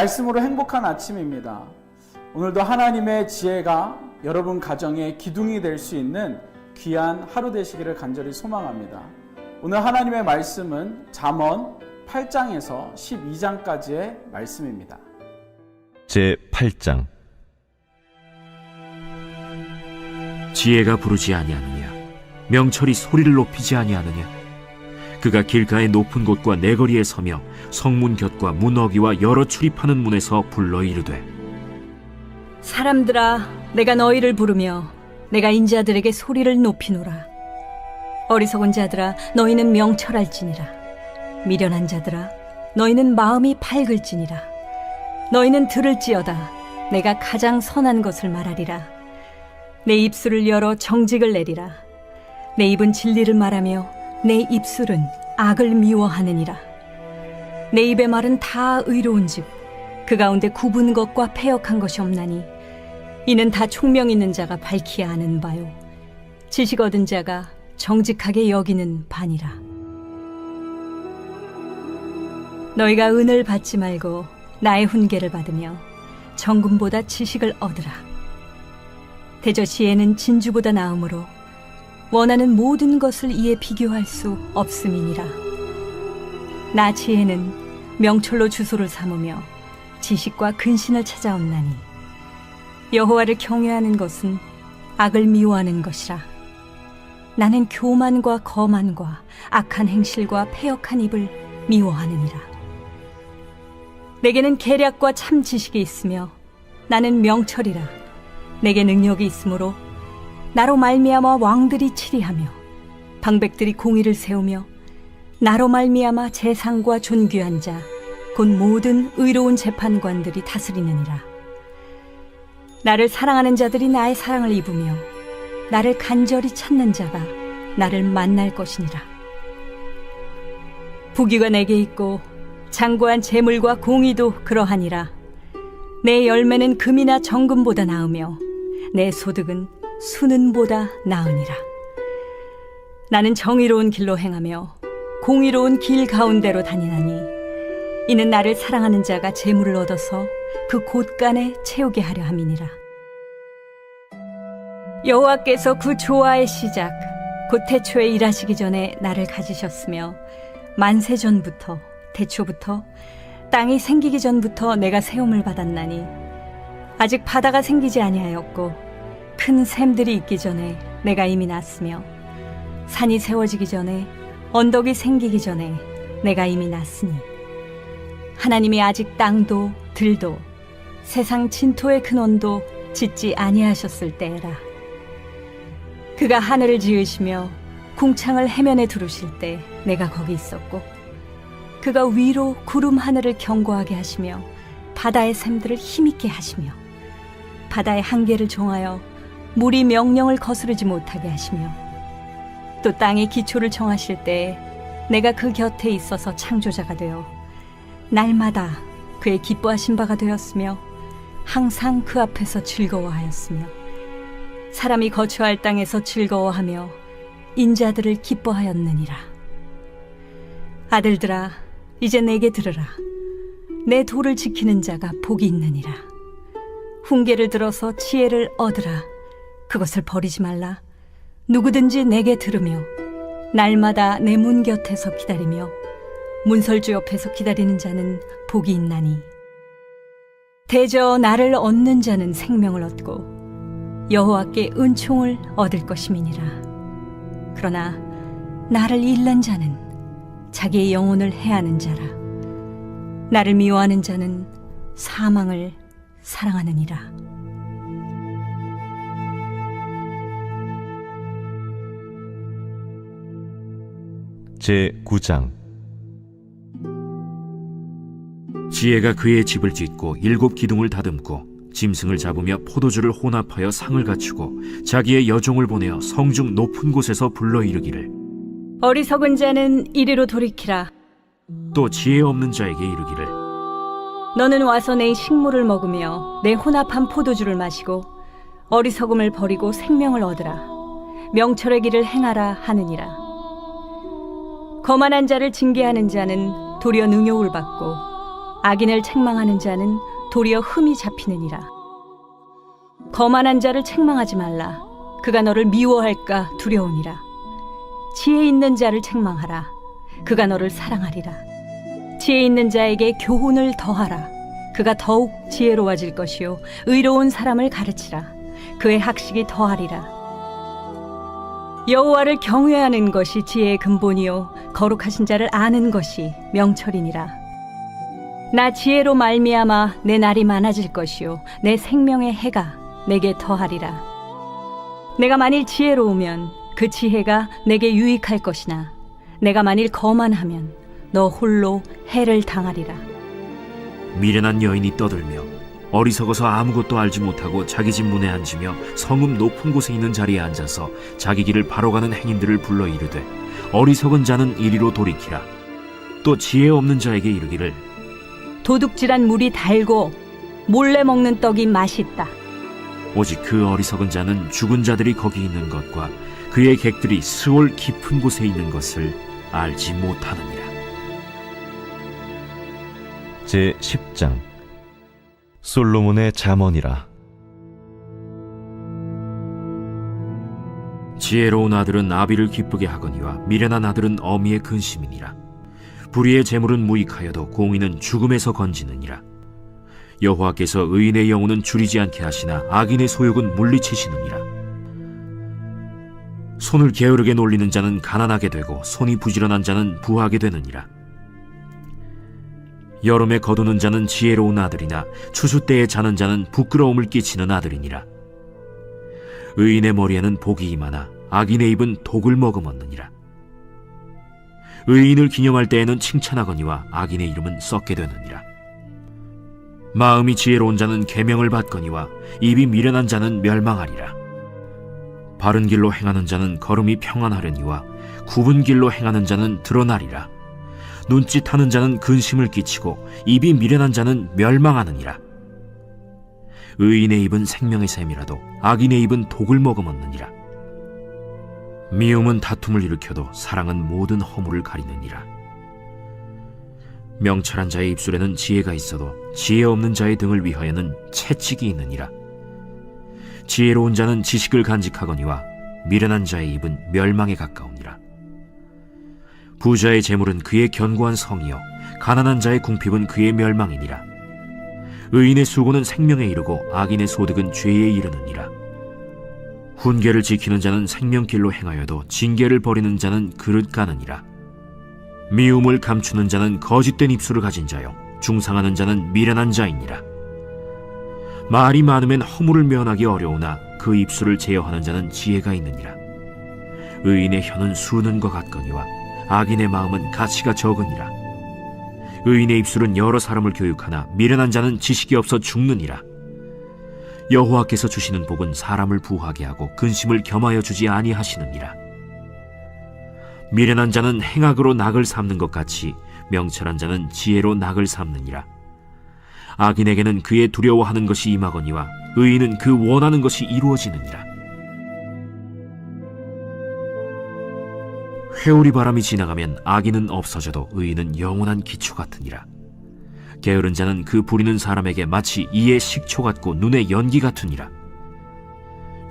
말씀으로 행복한 아침입니다. 오늘도 하나님의 지혜가 여러분 가정의 기둥이 될 수 있는 귀한 하루 되시기를 간절히 소망합니다. 오늘 하나님의 말씀은 잠언 8장에서 12장까지의 말씀입니다. 제8장. 지혜가 부르지 아니하느냐? 명철이 소리를 높이지 아니하느냐? 그가 길가의 높은 곳과 내거리에 서며 성문 곁과 문 어귀와 여러 출입하는 문에서 불러 이르되, 사람들아, 내가 너희를 부르며 내가 인자들에게 소리를 높이노라. 어리석은 자들아, 너희는 명철할지니라. 미련한 자들아, 너희는 마음이 밝을지니라. 너희는 들을지어다. 내가 가장 선한 것을 말하리라. 내 입술을 열어 정직을 내리라. 내 입은 진리를 말하며 내 입술은 악을 미워하느니라. 내 입의 말은 다 의로운즉 그 가운데 굽은 것과 패역한 것이 없나니 이는 다 총명 있는 자가 밝히 아는 바요 지식 얻은 자가 정직하게 여기는 바니라. 너희가 은을 받지 말고 나의 훈계를 받으며 정금보다 지식을 얻으라. 대저 지혜는 진주보다 나음으로 원하는 모든 것을 이에 비교할 수 없음이니라. 나 지혜는 명철로 주소를 삼으며 지식과 근신을 찾아옵나니 여호와를 경외하는 것은 악을 미워하는 것이라. 나는 교만과 거만과 악한 행실과 패역한 입을 미워하느니라. 내게는 계략과 참 지식이 있으며 나는 명철이라. 내게 능력이 있으므로 나로 말미암아 왕들이 치리하며 방백들이 공의를 세우며 나로 말미암아 재상과 존귀한 자 곧 모든 의로운 재판관들이 다스리느니라. 나를 사랑하는 자들이 나의 사랑을 입으며 나를 간절히 찾는 자가 나를 만날 것이니라. 부귀가 내게 있고 장고한 재물과 공의도 그러하니라. 내 열매는 금이나 정금보다 나으며 내 소득은 수는보다 나으니라. 나는 정의로운 길로 행하며 공의로운 길 가운데로 다니나니 이는 나를 사랑하는 자가 재물을 얻어서 그 곳간에 채우게 하려 함이니라. 여호와께서 그 조화의 시작 곧 태초에 일하시기 전에 나를 가지셨으며 만세 전부터 태초부터 땅이 생기기 전부터 내가 세움을 받았나니 아직 바다가 생기지 아니하였고 큰 샘들이 있기 전에 내가 이미 났으며 산이 세워지기 전에 언덕이 생기기 전에 내가 이미 났으니 하나님이 아직 땅도 들도 세상 진토의 근원도 짓지 아니하셨을 때라. 그가 하늘을 지으시며 궁창을 해면에 두르실 때 내가 거기 있었고 그가 위로 구름 하늘을 견고하게 하시며 바다의 샘들을 힘있게 하시며 바다의 한계를 정하여 물이 명령을 거스르지 못하게 하시며 또 땅의 기초를 정하실 때에 내가 그 곁에 있어서 창조자가 되어 날마다 그의 기뻐하신 바가 되었으며 항상 그 앞에서 즐거워하였으며 사람이 거처할 땅에서 즐거워하며 인자들을 기뻐하였느니라. 아들들아, 이제 내게 들으라. 내 도를 지키는 자가 복이 있느니라. 훈계를 들어서 지혜를 얻으라. 그것을 버리지 말라. 누구든지 내게 들으며 날마다 내 문 곁에서 기다리며 문설주 옆에서 기다리는 자는 복이 있나니 대저 나를 얻는 자는 생명을 얻고 여호와께 은총을 얻을 것임이니라. 그러나 나를 잃는 자는 자기의 영혼을 해하는 자라. 나를 미워하는 자는 사망을 사랑하느니라. 제9장. 지혜가 그의 집을 짓고 7 기둥을 다듬고 짐승을 잡으며 포도주를 혼합하여 상을 갖추고 자기의 여종을 보내어 성중 높은 곳에서 불러 이르기를, 어리석은 자는 이리로 돌이키라. 또 지혜 없는 자에게 이르기를, 너는 와서 내 식물을 먹으며 내 혼합한 포도주를 마시고 어리석음을 버리고 생명을 얻으라. 명철의 길을 행하라 하느니라. 거만한 자를 징계하는 자는 도리어 능욕을 받고 악인을 책망하는 자는 도리어 흠이 잡히느니라. 거만한 자를 책망하지 말라. 그가 너를 미워할까 두려우니라. 지혜 있는 자를 책망하라. 그가 너를 사랑하리라. 지혜 있는 자에게 교훈을 더하라. 그가 더욱 지혜로워질 것이요 의로운 사람을 가르치라. 그의 학식이 더하리라. 여호와를 경외하는 것이 지혜의 근본이요 거룩하신 자를 아는 것이 명철이니라. 나 지혜로 말미암아 내 날이 많아질 것이요 내 생명의 해가 내게 더하리라. 내가 만일 지혜로우면 그 지혜가 내게 유익할 것이나 내가 만일 거만하면 너 홀로 해를 당하리라. 미련한 여인이 떠들며 어리석어서 아무것도 알지 못하고 자기 집 문에 앉으며 성읍 높은 곳에 있는 자리에 앉아서 자기 길을 바로 가는 행인들을 불러 이르되 어리석은 자는 이리로 돌이키라. 또 지혜 없는 자에게 이르기를 도둑질한 물이 달고 몰래 먹는 떡이 맛있다. 오직 그 어리석은 자는 죽은 자들이 거기 있는 것과 그의 객들이 스올 깊은 곳에 있는 것을 알지 못하느니라. 제10장 솔로몬의 잠언이라. 지혜로운 아들은 아비를 기쁘게 하거니와 미련한 아들은 어미의 근심이니라. 불의의 재물은 무익하여도 공의는 죽음에서 건지느니라. 여호와께서 의인의 영혼은 줄이지 않게 하시나 악인의 소욕은 물리치시느니라. 손을 게으르게 놀리는 자는 가난하게 되고 손이 부지런한 자는 부하게 되느니라. 여름에 거두는 자는 지혜로운 아들이나 추수 때에 자는 자는 부끄러움을 끼치는 아들이니라. 의인의 머리에는 복이 임하나 악인의 입은 독을 머금었느니라. 의인을 기념할 때에는 칭찬하거니와 악인의 이름은 썩게 되느니라. 마음이 지혜로운 자는 계명을 받거니와 입이 미련한 자는 멸망하리라. 바른 길로 행하는 자는 걸음이 평안하려니와 굽은 길로 행하는 자는 드러나리라. 눈짓하는 자는 근심을 끼치고 입이 미련한 자는 멸망하느니라. 의인의 입은 생명의 샘이라도 악인의 입은 독을 머금었느니라. 미움은 다툼을 일으켜도 사랑은 모든 허물을 가리느니라. 명철한 자의 입술에는 지혜가 있어도 지혜 없는 자의 등을 위하여는 채찍이 있느니라. 지혜로운 자는 지식을 간직하거니와 미련한 자의 입은 멸망에 가까우니라. 부자의 재물은 그의 견고한 성이요 가난한 자의 궁핍은 그의 멸망이니라. 의인의 수고는 생명에 이르고 악인의 소득은 죄에 이르느니라. 훈계를 지키는 자는 생명길로 행하여도 징계를 버리는 자는 그릇 가느니라. 미움을 감추는 자는 거짓된 입술을 가진 자요 중상하는 자는 미련한 자이니라. 말이 많으면 허물을 면하기 어려우나 그 입술을 제어하는 자는 지혜가 있느니라. 의인의 혀는 수는 것 같거니와 악인의 마음은 가치가 적으니라. 의인의 입술은 여러 사람을 교육하나 미련한 자는 지식이 없어 죽느니라. 여호와께서 주시는 복은 사람을 부하게 하고 근심을 겸하여 주지 아니하시느니라. 미련한 자는 행악으로 낙을 삼는 것 같이 명철한 자는 지혜로 낙을 삼느니라. 악인에게는 그의 두려워하는 것이 임하거니와 의인은 그 원하는 것이 이루어지느니라. 회오리 바람이 지나가면 악인은 없어져도 의인은 영원한 기초 같으니라. 게으른 자는 그 부리는 사람에게 마치 이의 식초 같고 눈의 연기 같으니라.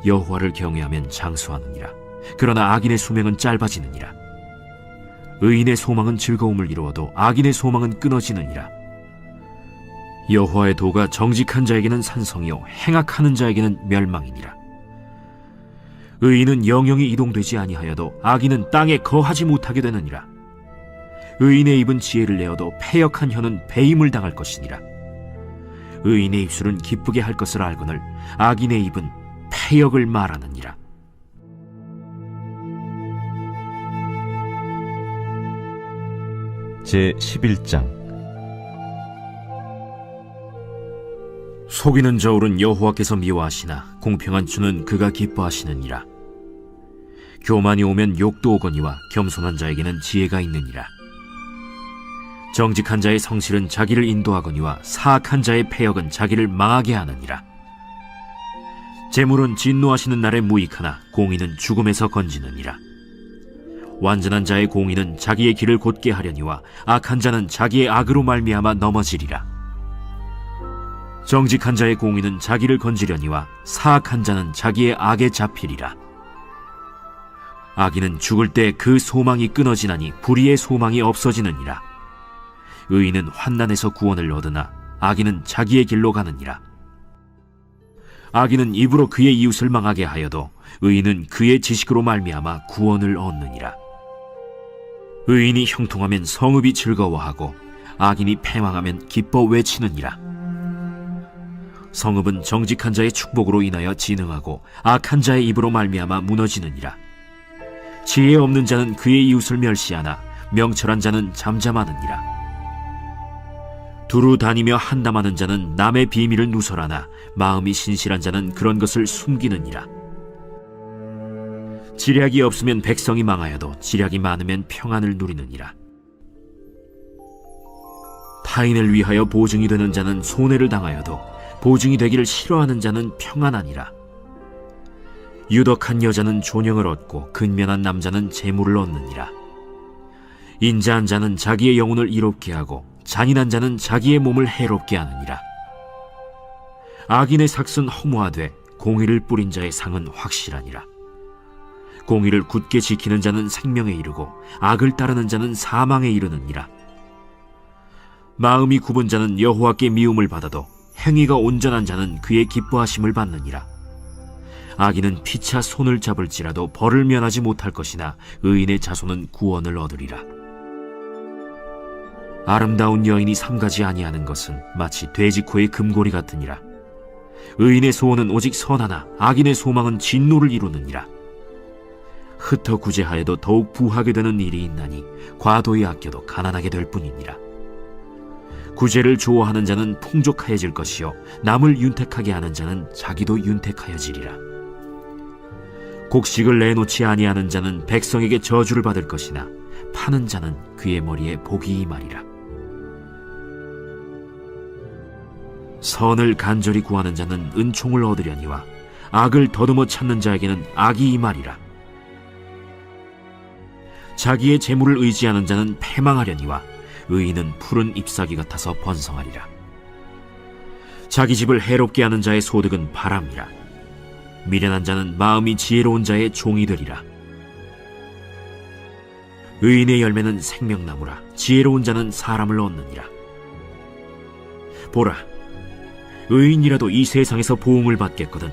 여호와를 경외하면 장수하느니라. 그러나 악인의 수명은 짧아지느니라. 의인의 소망은 즐거움을 이루어도 악인의 소망은 끊어지느니라. 여호와의 도가 정직한 자에게는 산성이요 행악하는 자에게는 멸망이니라. 의인은 영영이 이동되지 아니하여도 악인은 땅에 거하지 못하게 되느니라. 의인의 입은 지혜를 내어도 패역한 혀는 배임을 당할 것이니라. 의인의 입술은 기쁘게 할 것을 알거늘 악인의 입은 패역을 말하느니라. 제11장 속이는 저울은 여호와께서 미워하시나 공평한 주는 그가 기뻐하시느니라. 교만이 오면 욕도 오거니와 겸손한 자에게는 지혜가 있느니라. 정직한 자의 성실은 자기를 인도하거니와 사악한 자의 패역은 자기를 망하게 하느니라. 재물은 진노하시는 날에 무익하나 공의는 죽음에서 건지느니라. 완전한 자의 공의는 자기의 길을 곧게 하려니와 악한 자는 자기의 악으로 말미암아 넘어지리라. 정직한 자의 공의는 자기를 건지려니와 사악한 자는 자기의 악에 잡히리라. 악인은 죽을 때 그 소망이 끊어지나니 불의의 소망이 없어지느니라. 의인은 환난에서 구원을 얻으나 악인은 자기의 길로 가느니라. 악인은 입으로 그의 이웃을 망하게 하여도 의인은 그의 지식으로 말미암아 구원을 얻느니라. 의인이 형통하면 성읍이 즐거워하고 악인이 패망하면 기뻐 외치느니라. 성읍은 정직한 자의 축복으로 인하여 진흥하고 악한 자의 입으로 말미암아 무너지느니라. 지혜 없는 자는 그의 이웃을 멸시하나 명철한 자는 잠잠하느니라. 두루 다니며 한담하는 자는 남의 비밀을 누설하나 마음이 신실한 자는 그런 것을 숨기느니라. 지략이 없으면 백성이 망하여도 지략이 많으면 평안을 누리느니라. 타인을 위하여 보증이 되는 자는 손해를 당하여도 보증이 되기를 싫어하는 자는 평안하니라. 유덕한 여자는 존영을 얻고 근면한 남자는 재물을 얻느니라. 인자한 자는 자기의 영혼을 이롭게 하고 잔인한 자는 자기의 몸을 해롭게 하느니라. 악인의 삭은 허무하되 공의를 뿌린 자의 상은 확실하니라. 공의를 굳게 지키는 자는 생명에 이르고 악을 따르는 자는 사망에 이르느니라. 마음이 굽은 자는 여호와께 미움을 받아도 행위가 온전한 자는 그의 기뻐하심을 받느니라. 악인은 피차 손을 잡을지라도 벌을 면하지 못할 것이나 의인의 자손은 구원을 얻으리라. 아름다운 여인이 삼가지 아니하는 것은 마치 돼지코의 금고리 같으니라. 의인의 소원은 오직 선하나 악인의 소망은 진노를 이루느니라. 흩어 구제하여도 더욱 부하게 되는 일이 있나니 과도히 아껴도 가난하게 될 뿐이니라. 구제를 좋아하는 자는 풍족하여질 것이요 남을 윤택하게 하는 자는 자기도 윤택하여지리라. 곡식을 내놓지 아니하는 자는 백성에게 저주를 받을 것이나 파는 자는 그의 머리에 복이 임하리라. 선을 간절히 구하는 자는 은총을 얻으려니와 악을 더듬어 찾는 자에게는 악이 임하리라. 자기의 재물을 의지하는 자는 패망하려니와 의인은 푸른 잎사귀 같아서 번성하리라. 자기 집을 해롭게 하는 자의 소득은 바람이라. 미련한 자는 마음이 지혜로운 자의 종이 되리라. 의인의 열매는 생명나무라. 지혜로운 자는 사람을 얻느니라. 보라, 의인이라도 이 세상에서 보응을 받겠거든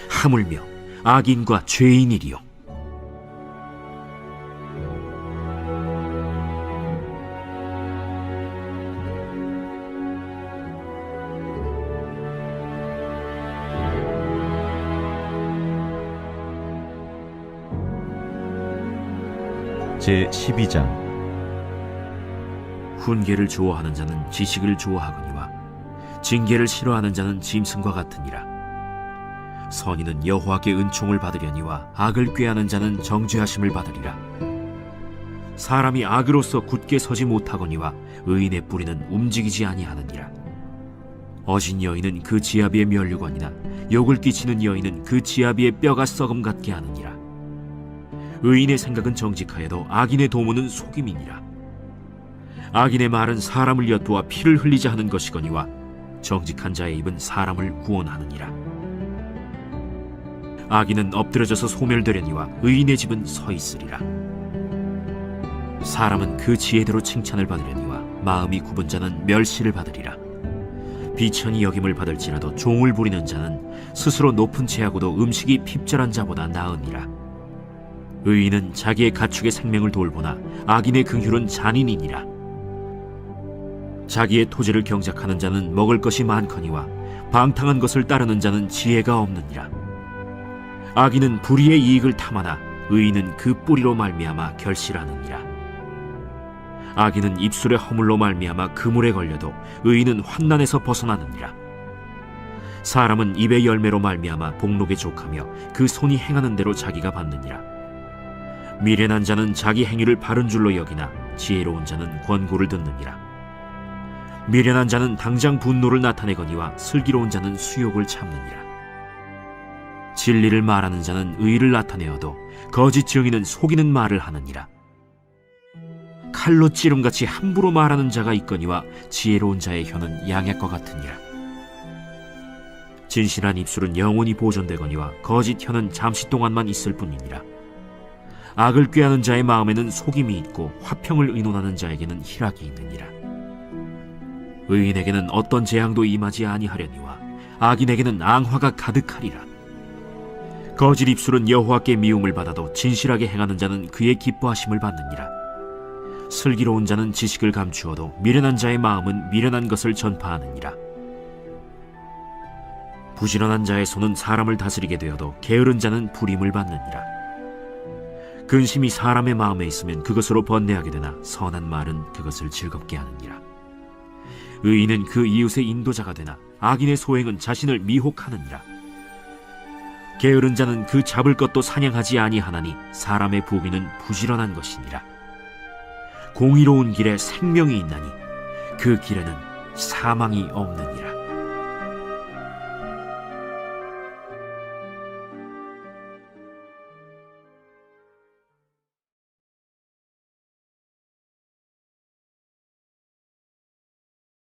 하물며 악인과 죄인이리요. 제12장 훈계를 좋아하는 자는 지식을 좋아하거니와 징계를 싫어하는 자는 짐승과 같으니라. 선인은 여호와께 은총을 받으려니와 악을 꾀하는 자는 정죄하심을 받으리라. 사람이 악으로서 굳게 서지 못하거니와 의인의 뿌리는 움직이지 아니하느니라. 어진 여인은 그 지아비의 면류관이나 욕을 끼치는 여인은 그 지아비의 뼈가 썩음 같게 하느니라. 의인의 생각은 정직하여도 악인의 도모는 속임이니라. 악인의 말은 사람을 엿보아 피를 흘리자 하는 것이거니와 정직한 자의 입은 사람을 구원하느니라. 악인은 엎드려져서 소멸되려니와 의인의 집은 서 있으리라. 사람은 그 지혜대로 칭찬을 받으려니와 마음이 굽은 자는 멸시를 받으리라. 비천히 여김을 받을지라도 종을 부리는 자는 스스로 높은 채하고도 음식이 핍절한 자보다 나으니라. 의인은 자기의 가축의 생명을 돌보나 악인의 긍휼은 잔인이니라. 자기의 토지를 경작하는 자는 먹을 것이 많거니와 방탕한 것을 따르는 자는 지혜가 없느니라. 악인은 불의의 이익을 탐하나 의인은 그 뿌리로 말미암아 결실하느니라. 악인은 입술의 허물로 말미암아 그물에 걸려도 의인은 환난에서 벗어나느니라. 사람은 입의 열매로 말미암아 복록에 족하며 그 손이 행하는 대로 자기가 받느니라. 미련한 자는 자기 행위를 바른 줄로 여기나 지혜로운 자는 권고를 듣느니라. 미련한 자는 당장 분노를 나타내거니와 슬기로운 자는 수욕을 참느니라. 진리를 말하는 자는 의를 나타내어도 거짓 증인은 속이는 말을 하느니라. 칼로 찌름같이 함부로 말하는 자가 있거니와 지혜로운 자의 혀는 양약과 같으니라. 진실한 입술은 영원히 보존되거니와 거짓 혀는 잠시 동안만 있을 뿐이니라. 악을 꾀하는 자의 마음에는 속임이 있고 화평을 의논하는 자에게는 희락이 있느니라. 의인에게는 어떤 재앙도 임하지 아니하려니와 악인에게는 앙화가 가득하리라. 거짓 입술은 여호와께 미움을 받아도 진실하게 행하는 자는 그의 기뻐하심을 받느니라. 슬기로운 자는 지식을 감추어도 미련한 자의 마음은 미련한 것을 전파하느니라. 부지런한 자의 손은 사람을 다스리게 되어도 게으른 자는 불임을 받느니라. 근심이 사람의 마음에 있으면 그것으로 번뇌하게 되나 선한 말은 그것을 즐겁게 하느니라. 의인은 그 이웃의 인도자가 되나 악인의 소행은 자신을 미혹하느니라. 게으른 자는 그 잡을 것도 사냥하지 아니하나니 사람의 부귀는 부지런한 것이니라. 공의로운 길에 생명이 있나니 그 길에는 사망이 없느니라.